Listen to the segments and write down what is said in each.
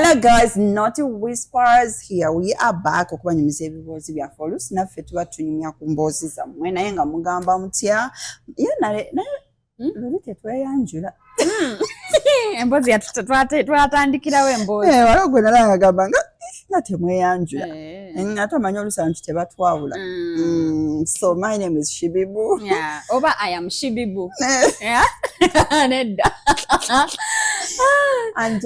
Hello guys, Naughty Whispers here. We are back okubanyumiza ebibuuzi byaffe oluusi naffe tuba tunyumya ku mboozi zammwe naye nga mugamba mutya ye naye luli tetweyanjula emboozi yattu twatandikirawo emboozi waliwo gwe nala agamba nga temweyanjula ate omanyi oluusi abantu tebatwawula so my name is Shibibu oba I am Shibibu nedda and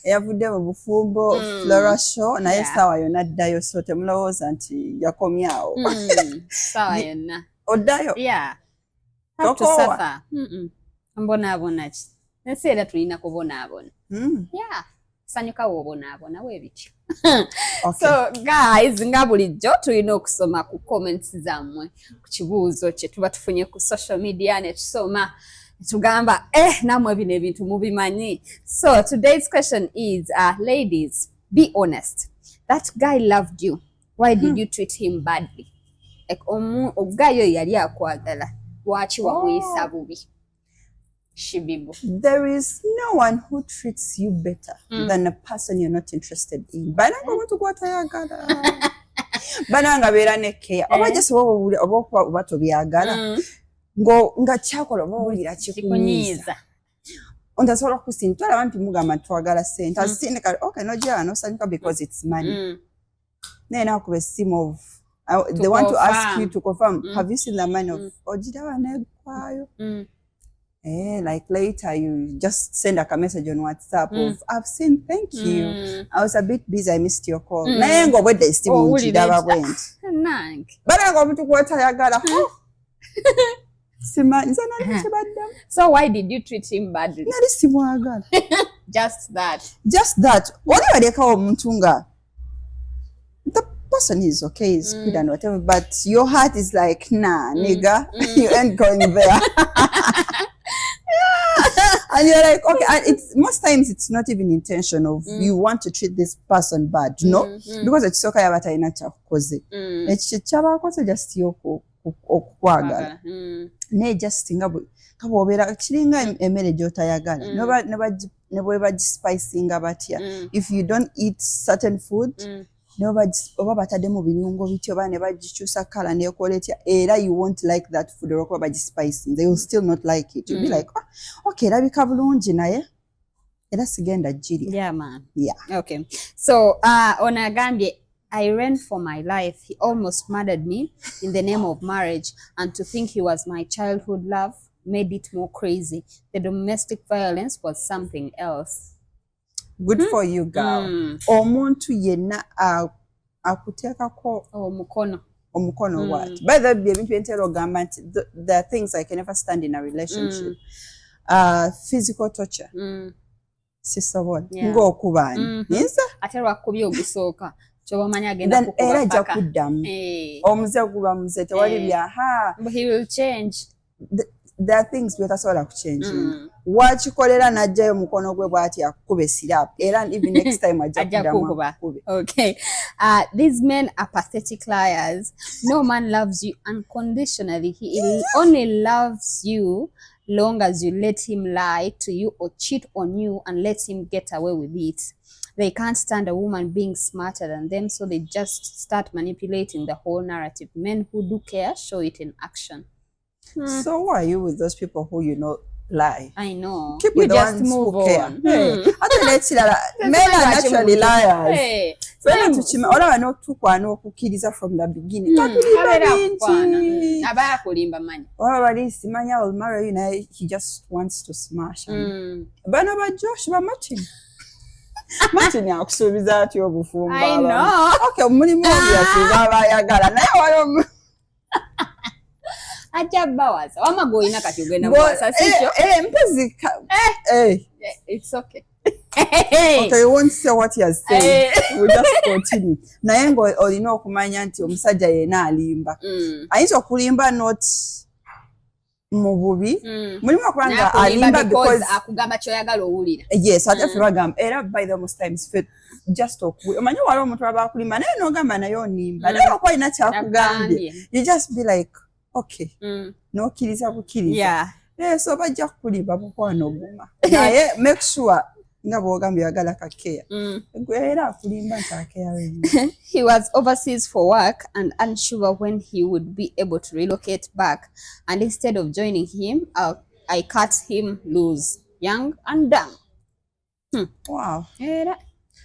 yavudde mu bufumbo Florah show naye sawa yonna addayo so temulowooza nti yakomyawo sawa yonna oddayo tokowa mbonaabona ki ensi era tulina kubonaabona sanyuka woobonaabona weebityo so guys nga bulijjo tulina okusoma ku comments zammwe ku kibuuzo kye tuba tufunye ku social media ne tusoma tugamba namwe bino ebintu mubimanyi. So today's question is ladies, be honest, that guy loved you, why did you treat him badly? Like omugayo yali akwagala lwaki wamuyisa bubi? Shibibu, there is no one who treats you better than a person you're not interested in. Bananga omuntu gw'atayagala bananga beera ne care oba just oba tobyagala nga kyakola oba owulira kikunyiiza ontasobola okusinta olaba nti mugamba twagala ssente asindika okay nojja nosanyuka because it's money naye nakuba essimu of they want to ask you to confirm have you seen the money of ogiraba neggwayo like later you just send a message on WhatsApp of I've seen, thank you. I was a bit busy, I missed your call. Naye nga obwedde essimu nkiraba bwenti bananga omuntu gw'otayagala so why did you treat him badly? Nali simwagala. Just that. Wali walekawo omuntu nga the person is okay, is good and whatever, but your heart is like, nah, nigga, you ain't going there. And you're like, okay, and it's most times it's not even intentional of you want to treat this person bad, no? Because it's okay about ina chakoze. Ekyo kyabakoze just okukwagala. Ne just nga kabobera kiringa emmere gy'otayagala ne bwe bagispicinga batya. If you don't eat certain food oba bataddemu birungo bityo oba ne bagikyusa kala neekola etya era you won't like that food olwokuba bagispicing, they will still not like it. You'll be like, okay, erabika bulungi naye era sigenda girya. Okay, so onagambye I ran for my life. He almost murdered me in the name of marriage, and to think he was my childhood love made it more crazy. The domestic violence was something else. Good for you, girl. Omuntu yenna akuteekako omukono what? By the way, ebintu byentera ogamba nti there are things I can never stand in a relationship. Physical torture. Sisobola. Ng'okubaani. Yinza? Ate lwakubye ogusooka. Chobamanya agenda kukuba era ajja kuddamu omuze guba muze tewali byaha but he will change. There are things byetasobola kuchange wakikolera najjayo mukono gwe bwati akube sirap era even next time ajja kukuba. Okay, these men are pathetic liars. No man loves you unconditionally. He only loves you long as you let him lie to you or cheat on you and let him get away with it. They can't stand a woman being smarter than them, so they just start manipulating the whole narrative. Men who do care show it in action. So why are you with those people who lie? I know. Keep with the ones who care. Men are naturally liars. Olaba n'otukwana okukkiriza from the beginning. Abaya kulimba manyi. Bali simanya will marry you naye he just wants to smash. Bano ba Josh ba Martin. Martin akusuubiza ati obufumba. I know. Okay, mulimu byatuba bayagala naye waliwo ajabawaza wamago ina kati ogenda mwasa sikyo mpozi it's okay. Okay, you won't say what he has said. We'll just continue. Naye ngo olina okumanya nti omusajja yena alimba. Ayinza okulimba not mu bubi. Mulimu okulanga alimba because akugamba kyoyagala owulira. Yes, ate ffe bagamba era by the most times ffe just omanyi waliwo omuntu aba akulimba naye n'ogamba naye onimba naye okuba alina kyakugambye you just be like okay n'okkiriza bukiriza so bajja kukulimba mukwano guma naye make sure nga bw'ogambye oyagala kakeya gwe era akulimba nti akeya He was overseas for work and unsure when he would be able to relocate back, and instead of joining him, I cut him loose, young and dumb. Wow. Era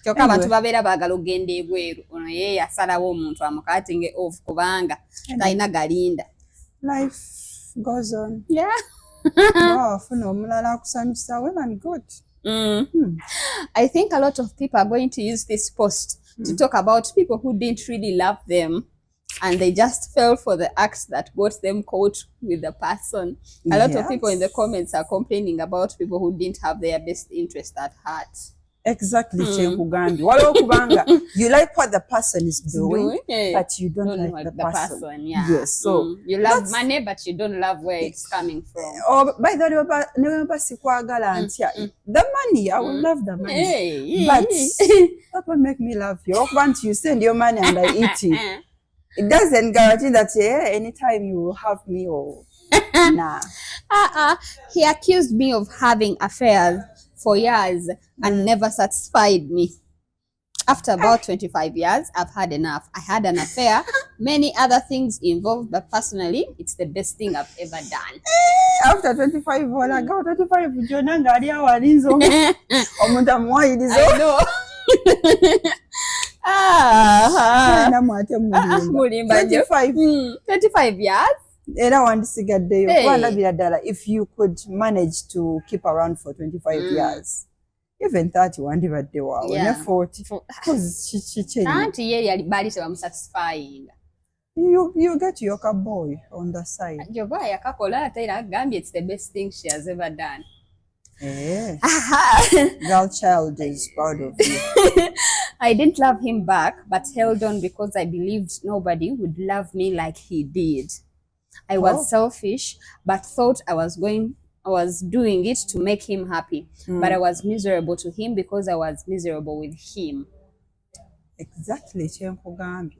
kyokka abantu babeera baagala okugenda ebweru, ono ye yasalawo omuntu amukatinge off kubanga talina galinda. Life goes on. Yeah. Wow, funa omulala akusanyusa well and good. I think a lot of people are going to use this post to talk about people who didn't really love them and they just fell for the act that got them caught with the person. A lot of people in the comments are complaining about people who didn't have their best interest at heart. Exactly, Chenkugandi. Waliwo kubanga you like what the person is doing, but you don't like the person. Yeah. Yes, so you love money, but you don't love where it's coming from. Oh, by the way, never sikwagala ntia. The money, I will love the money, but that will make me love you. Once you send your money and I eat it, it doesn't guarantee that anytime you will have me or nah. He accused me of having affairs for years and never satisfied me. After about 25 years, I've had enough. I had an affair, many other things involved, but personally, it's the best thing I've ever done. After 25, wala go 25 jonanga ali awalinzo. Omuntu amuwayirizo. I know. Na mwate mulimba. 25 years. Era wandisigaddeyo kwandabira ddala if you could manage to keep around for 25 years, even 30 wandibadde waawe ne 40 anti ye yali bali tebamusatisfying. You get your boy on the side. Joba yakakola ate era agambye it's the best thing she has ever done. Girl child is proud of you. I didn't love him back, but held on because I believed nobody would love me like he did. I was selfish, but thought I was doing it to make him happy. But I was miserable to him because I was miserable with him. Exactly, Chenkugambye.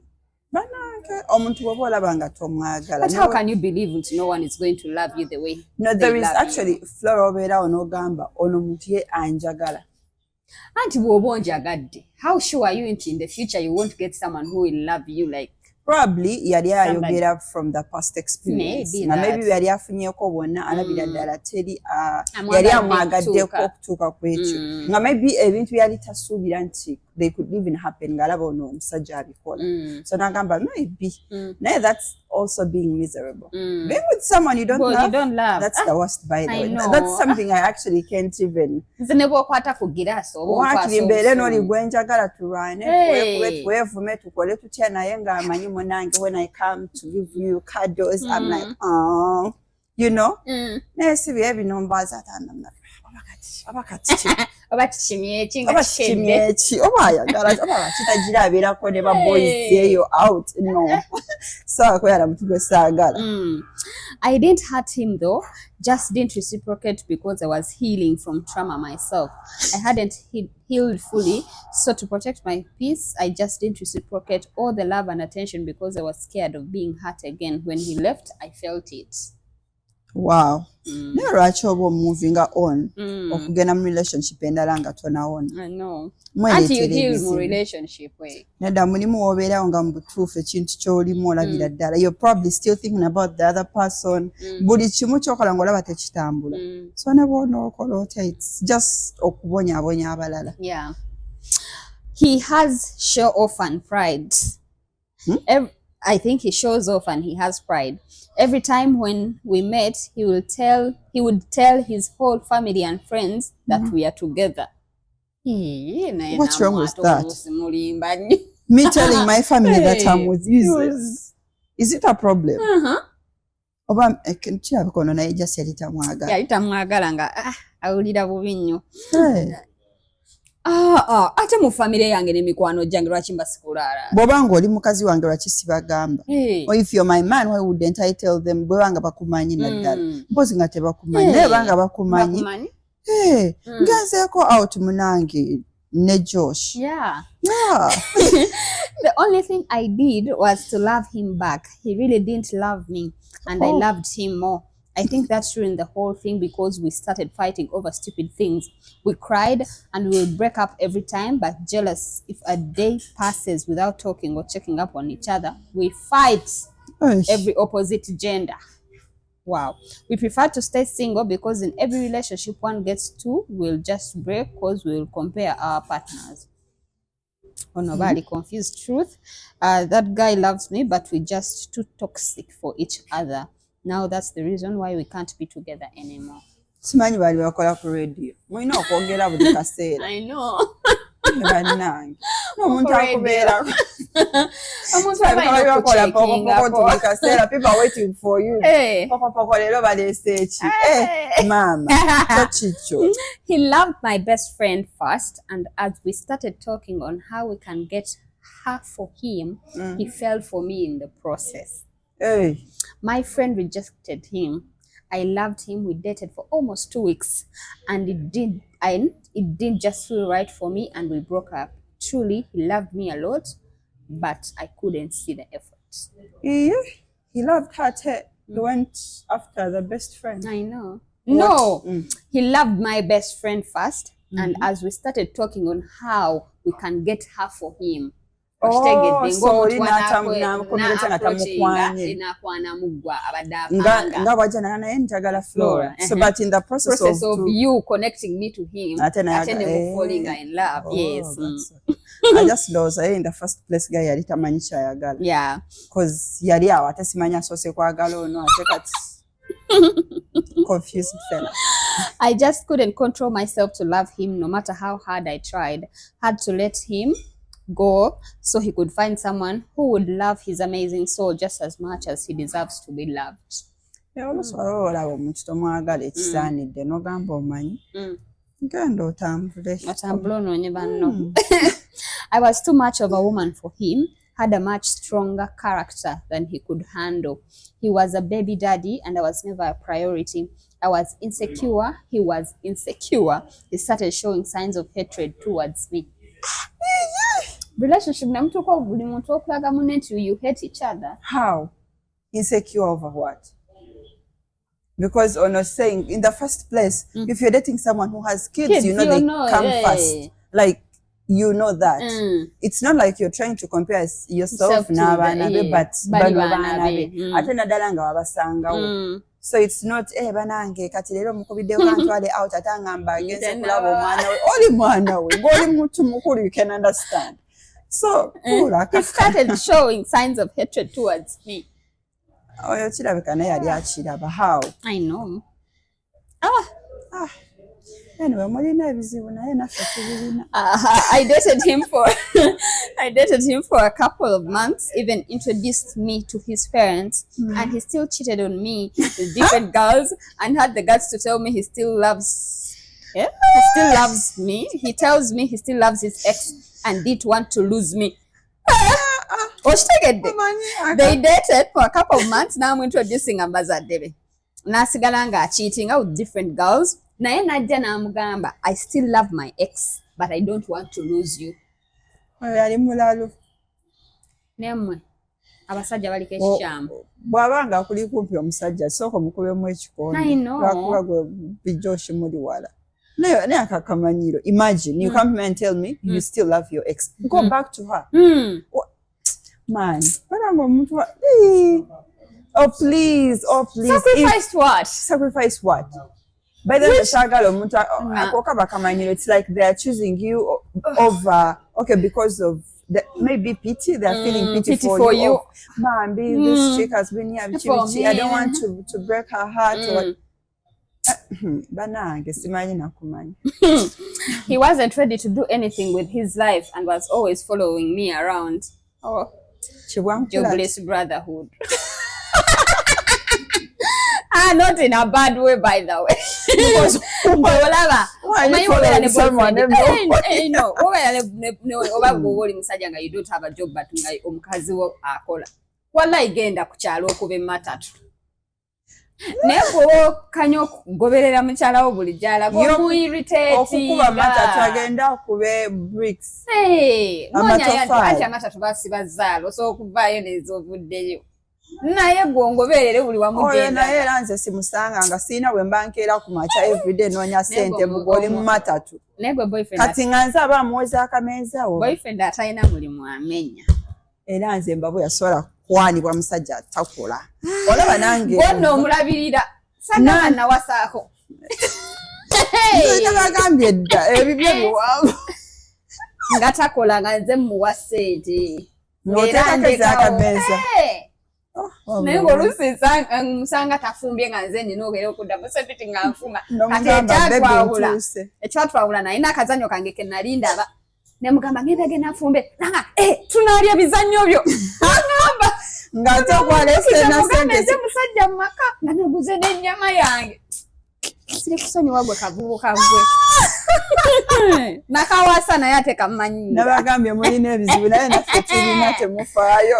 Banange omuntu bw'oba olaba nga tomwagala. But how can you believe that no one is going to love you the way? No, there is actually Florah obeerawo n'ogamba ono omuntu ye anjagala. Anti bw'oba onjagadde, how sure are you in the future you won't get someone who will love you like? Probably yali ayogera from the past experience. Maybe yali afunyeeko bonna alabira ddala teri yali amwagaddeko okutuuka ku ekyo. Nga maybe ebintu byali tasuubira nti they could even happen ng'alaba ono omusajja abikola. So n'agamba maybe. Naye that's also being miserable. Being with someone you don't love, that's the worst by the way. That's something I actually can't even. Nze ne bw'okwata ku girasi oba wakiri mbeere n'oli gwe njagala tulwane twevume tukole tutya naye ng'amanyi munange when I come to give you cuddles I'm like you know naye si bye bino mbaaza atandamna oba kikimye eki oba ayagala oba kitagira abeerako ne ba boys eyo out no so akwera mutu gwe saagala. I didn't hurt him though, just didn't reciprocate because I was healing from trauma myself. I hadn't healed fully, so to protect my peace, I just didn't reciprocate all the love and attention because I was scared of being hurt again. When he left, I felt it. Wow. Naye lwaki oba omuvinga on okugenda mu relationship endala nga tonaona? I know. Anti you heal mu relationship way. Nedda mulimu w'obeerawo nga mu butuufu ekintu ky'olimu olabira ddala. You're probably still thinking about the other person. Buli kimu ky'okola ng'olaba tekitambula. So ne bw'onookola otya it's just okubonyaabonya abalala. Yeah. He has show off and pride. I think he shows off and he has pride. Every time when we met, he would tell his whole family and friends that we are together. What's wrong with that? Me telling my family that I'm with you. Is it a problem? Oba kirabika ono naye just yali tamwagala. Yali tamwagala nga awulira bubi nnyo. Ate mu family yange n'emikwano gyange lwaki mbasikulala? Bw'oba ng'oli mukazi wange lwaki sibagamba? Or if you're my man, why wouldn't I tell them? Bwe banga bakumanyi naddala. Mpozi nga tebakumanyi. Naye banga bakumanyi. Ngenzeeko out munange ne Josh. Yeah. The only thing I did was to love him back. He really didn't love me, and I loved him more. I think that's ruined the whole thing because we started fighting over stupid things. We cried and we would break up every time, but jealous. If a day passes without talking or checking up on each other, we fight every opposite gender. Wow. We prefer to stay single because in every relationship one gets to, we'll just break because we'll compare our partners. Oh, nobody confused truth. That guy loves me, but we're just too toxic for each other. Now that's the reason why we can't be together anymore. Simanyi bali bakola ku radio. Mulina okwongera buli kaseera. I know. Bannange. Omuntu akubeera. Omuntu abayina okucheckinga kaseera. People are waiting for you. Papa lero baleese eki. Mama. Tochicho. He loved my best friend first, and as we started talking on how we can get her for him, he fell for me in the process. Hey. My friend rejected him. I loved him. We dated for almost 2 weeks, and it didn't just feel right for me, and we broke up. Truly, he loved me a lot, but I couldn't see the effort. Yeah, he loved her. He went after the best friend. I know. No, he loved my best friend first, and as we started talking on how we can get her for him. Oh, so Florah. So, but in the process of you connecting me to him, falling in love. Yes. I just knows in the first place guy yali tamanyi kyayagala. Yeah. Because yali awo atasimanya sose kwagala ono confused fella. I just couldn't control myself to love him no matter how hard I tried. Had to let him go so he could find someone who would love his amazing soul just as much as he deserves to be loved. Omuntu tomwagala ekisaanidde n'ogamba omanyi ngenda otambule. I was too much of a woman for him, had a much stronger character than he could handle. He was a baby daddy and I was never a priority. I was insecure, he was insecure. He started showing signs of hatred towards me. Relationship you hate each other. How? Insecure over what? Because on saying in the first place, if you're dating someone who has kids, you know they come first. Like you know that. It's not like you're trying to compare yourself n'abaana but ate naddala nga wabasangawo. So it's not banange kati lero mukubidde kantwale out atangamba agenze kulaba omwana we oli mwana we ng'oli muntu mukulu, you can understand. So he started showing signs of hatred towards me. Oyo kirabika naye yali akiraba. How? I know. Anyway, mulina ebizibu naye naffe tubirina. I dated him for a couple of months, even introduced me to his parents, and he still cheated on me with different girls and had the guts to tell me he still loves he still loves me. He tells me he still loves his ex and didn't want to lose me. They dated for a couple of months. Now I'm introducing Ambazadebe. Nasigala nga cheating with different girls. Naye najja namugamba, I still love my ex, but I don't want to lose you. Yali mulalo. Nemwe abasajja baliko ekishambo. Bwabanga akuli kumpi omusajja soko mukubemu ekikondo. I know. Lwakuba gwe bijoshi muli wala. Ne akakamanyiro. Imagine you come and tell me you still love your ex. Go back to her. Man, baranga omuntu wa oh please. Sacrifice what? Sacrifice what? By the way, it's like they're choosing you over, okay, because of maybe pity, they're feeling pity for you. Man, this chick has been here, I don't want to break her heart. He wasn't ready to do anything with his life and was always following me around. Oh, jobless brotherhood. Not in a bad way, by the way. Because you don't have a job, but Nepo kanyo goberera mukyala wo buli jala go irritate okukuba matatu agenda kube bricks monya ya ati amatatu basi bazalo so okuvaayo nezo ovuddeyo naye gwongoberere buli wamugenda oyo naye era nze simusanga nga sina bwe mbankeera ku macha everyday noonya sente mugoli mu matatu negwe boyfriend kati nga nze aba amuweza akameeza wo boyfriend atalina mulimu amenya era nze mbabu yasobola kwanibwa musajja atakola olaba nange wonna omulabirira sana nawasaako nabagambye dda ebibyo biwangu nga takola nga nze muwa sente ng'oteekakeza akameeza naye ng'oluusi musanga tafumbye nga nze nina ogera okuddamu sepiti nga nfuma kati ekyatwawula naye n'akazannyo kange ke nali ndaba ne mugamba ngenda nfumbe nanga tunaalya bizannyo byo agamba ng'ate okwalesena sente musajja mu maka nga naguze n'ennyama yange siri kusonyiwa gwe kavubuka gwe nakawasa naye ate kammanyi nabagambye mulina ebizibu naye naffe tulina temufaayo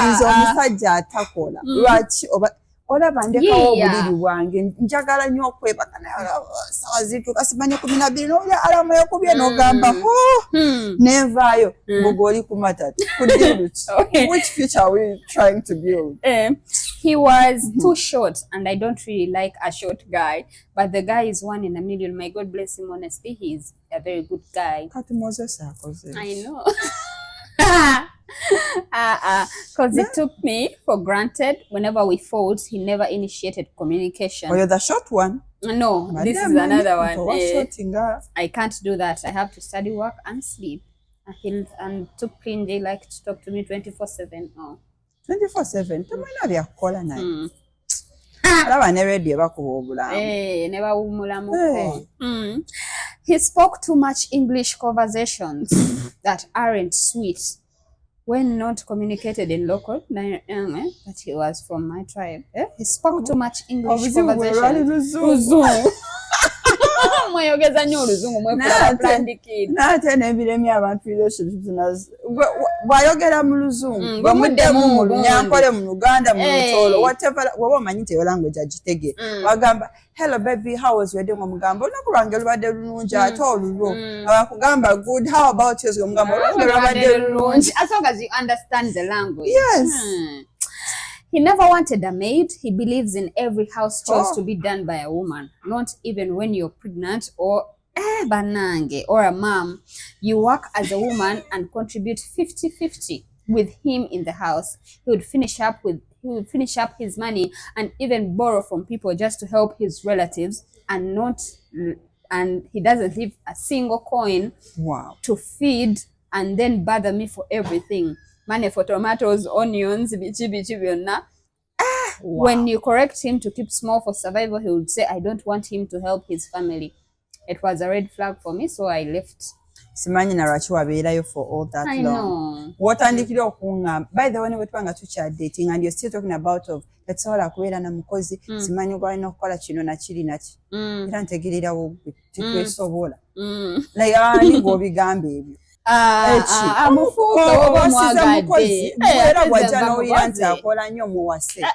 nze omusajja atakola lwaki olaba ndekawo obuliri bwange njagala nnyo okwebaka sawa zituuka simanye 12 n'olya alamu ekubye n'ogamba nenvaayo mbuga oli ku matatu which future are we trying to build? He was too short and I don't really like a short guy, but the guy is 1 in a million. My God bless him, honestly. He's a very good guy. I know. Because he took me for granted. Whenever we fought, he never initiated communication. Oh, you're the short one? No, this is another one. I can't do that. I have to study, work, and sleep. And took PNJ like to talk to me 24/7. Oh. 24/7 temwina byakukola naye alaba ne radio bakuba obulamu ne bawumulamuko he spoke too much English conversations that aren't sweet when not communicated in local that he was from my tribe. He spoke too much English conversations. Mweyogeza nnyo oluzungu mwefula plandikid nate nebiremi abantu relationships bwayogera mu luzungu bamuddemu mu lunyankole mu luganda mu lutolo whatever waba omanyi nti yo language agitege wagamba hello baby how was your day omugamba olunaku lwange lubadde lulungi ate olulwo abakugamba good how about yours omugamba olwange lubadde lulungi as long as you understand the language. Yes. He never wanted a maid. He believes in every house chores to be done by a woman, not even when you're pregnant or banange or a mom. You work as a woman and contribute 50-50 with him in the house. He would finish up his money and even borrow from people just to help his relatives and he doesn't leave a single coin to feed and then bother me for everything. Money for tomatoes, onions, bichi byonna. When you correct him to keep small for survival, he would say, I don't want him to help his family. It was a red flag for me, so I left. Simanyi na lwaki wabeerayo for all that long. I know. Wotandikira okungamba. By the way, ne bwetubanga tukya dating and you're still talking about tetsobola kubeera na mukozi simanyi gwalina okukola kino nakiri naki. Era ntegererawo tikwesobola. Naye ani ng'obigamba ebyo. Mufuuka era bwajja n'owulira nti akola nnyo muwase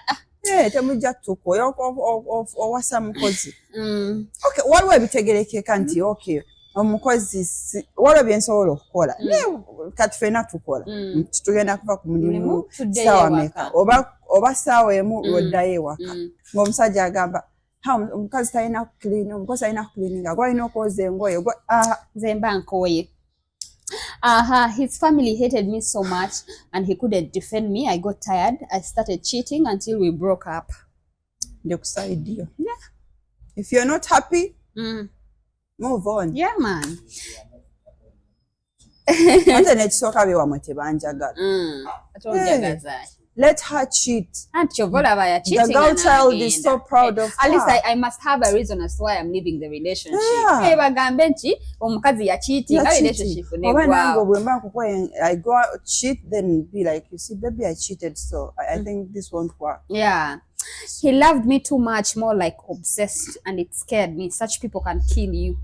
temujja tukola owasa mukozi waliwo ebitegerekeka nti omukozi waliwo byensobola okukola kati ffenna tukola tugenda kuva ku mulimu ssaawa meka oba ssaawa emu lwoddayo ewaka ng'omusajja agamba omukazi talina kuklini omukozi talina kukliniga gwalina okwoza engoye nze mba nkooye. His family hated me so much and he couldn't defend me. I got tired. I started cheating until we broke up. Yeah. If you're not happy, move on. Yeah, man. Let her cheat. The girl child is so proud of her. At least I must have a reason as to why I'm leaving the relationship. I go out, cheat, then be like, you see, baby, I cheated, so I think this won't work. Yeah. He loved me too much, more like obsessed, and it scared me. Such people can kill you.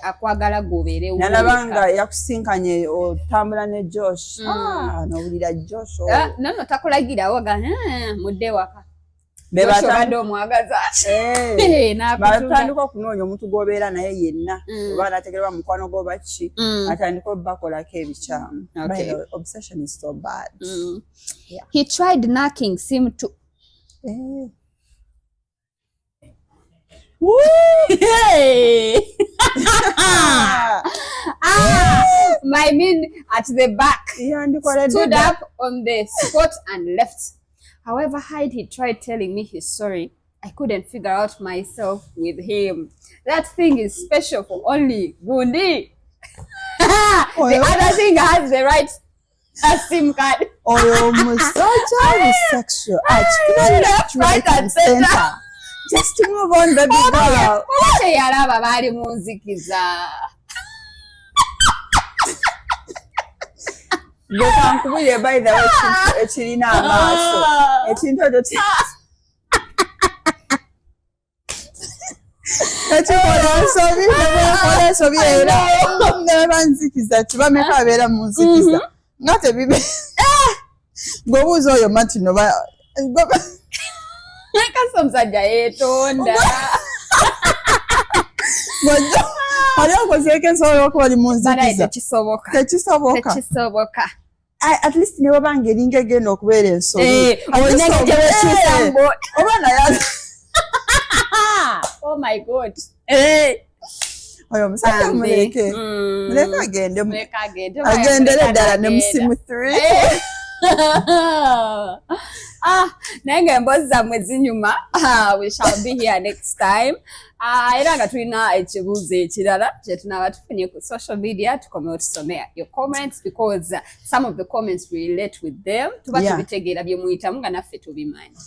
Akwagala gobeere nalabanga yakusinkanye otambula ne Josh nowulira Josh no takulagira waga mudde waka batandika omwagaza batandika okunoonya omuntu gw'obeera naye yenna oba anategerwa mukwano gw'obaki atandika obakolako ebikyamu. Obsession is so bad. He tried knocking seemed to my mean at the back stood up on the spot and left. However hard he tried telling me he's sorry, I couldn't figure out myself with him. That thing is special for only Gundi. The other thing has the right SIM card. Such a sexual left, right, and center. Just to move on, baby girl. Nkubulire by the way ekirina amaaso ekintu ekyo ekikola ensobi era nebanzikiza kibameka abeera mu nzikiza nga tebibe ng'obuuza oyo mati noba kasa omusajja yeetonda ali okozeeko ensobola okuba oli mu nzikiza tekisoboka. At least ne wabanga eringa egenda okubeera ensobi oba naye oh my god oyo omusajja muleke agendere ddala ne musimu 3 naye ng'emboozi zammwe zinyuma. We shall be here next time. Era nga tulina ekibuuzo ekirala kye tunaaba tufunye ku social media tukomewo tusomea your comments because some of the comments we relate with them tuba tubitegeera bye muyitamu nga naffe tubimanyi.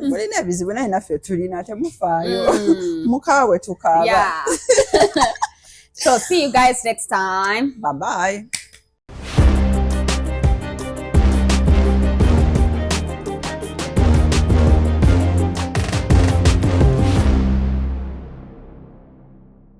Mulina ebizibu naye naffe tulina temufaayo mukaawe tukaaba. So see you guys next time. Bye bye.